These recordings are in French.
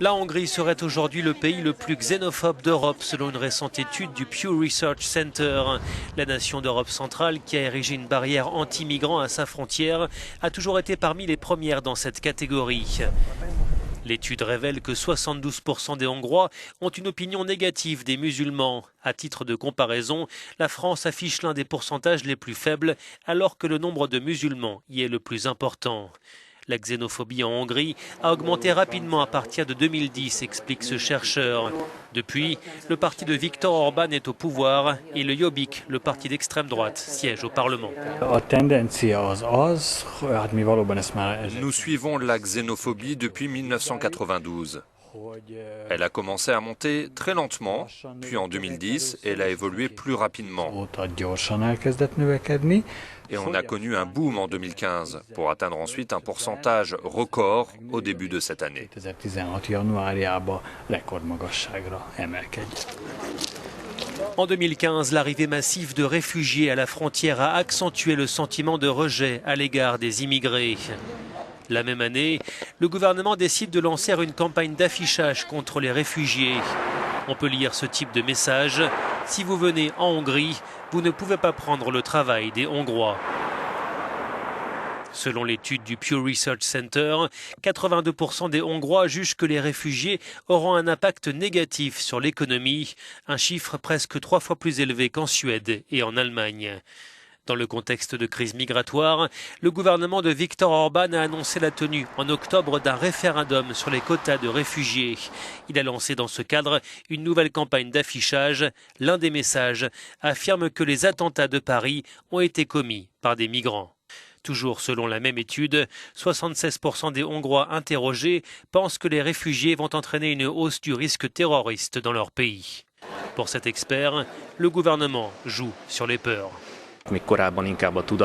La Hongrie serait aujourd'hui le pays le plus xénophobe d'Europe, selon une récente étude du Pew Research Center. La nation d'Europe centrale, qui a érigé une barrière anti-migrants à sa frontière, a toujours été parmi les premières dans cette catégorie. L'étude révèle que 72% des Hongrois ont une opinion négative des musulmans. À titre de comparaison, la France affiche l'un des pourcentages les plus faibles, alors que le nombre de musulmans y est le plus important. La xénophobie en Hongrie a augmenté rapidement à partir de 2010, explique ce chercheur. Depuis, le parti de Viktor Orban est au pouvoir et le Jobbik, le parti d'extrême droite, siège au Parlement. Nous suivons la xénophobie depuis 1992. Elle a commencé à monter très lentement, puis en 2010, elle a évolué plus rapidement. Et on a connu un boom en 2015, pour atteindre ensuite un pourcentage record au début de cette année. En 2015, l'arrivée massive de réfugiés à la frontière a accentué le sentiment de rejet à l'égard des immigrés. La même année, le gouvernement décide de lancer une campagne d'affichage contre les réfugiés. On peut lire ce type de message: « Si vous venez en Hongrie, vous ne pouvez pas prendre le travail des Hongrois ». Selon l'étude du Pew Research Center, 82% des Hongrois jugent que les réfugiés auront un impact négatif sur l'économie, un chiffre presque 3 fois plus élevé qu'en Suède et en Allemagne. Dans le contexte de crise migratoire, le gouvernement de Viktor Orban a annoncé la tenue en octobre d'un référendum sur les quotas de réfugiés. Il a lancé dans ce cadre une nouvelle campagne d'affichage. L'un des messages affirme que les attentats de Paris ont été commis par des migrants. Toujours selon la même étude, 76% des Hongrois interrogés pensent que les réfugiés vont entraîner une hausse du risque terroriste dans leur pays. Pour cet expert, le gouvernement joue sur les peurs.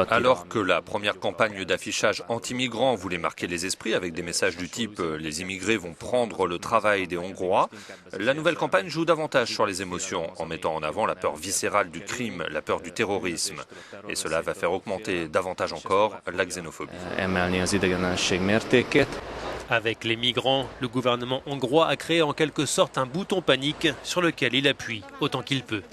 Alors que la première campagne d'affichage anti-migrants voulait marquer les esprits avec des messages du type « les immigrés vont prendre le travail des Hongrois », la nouvelle campagne joue davantage sur les émotions en mettant en avant la peur viscérale du crime, la peur du terrorisme. Et cela va faire augmenter davantage encore la xénophobie. Avec les migrants, le gouvernement hongrois a créé en quelque sorte un bouton panique sur lequel il appuie autant qu'il peut.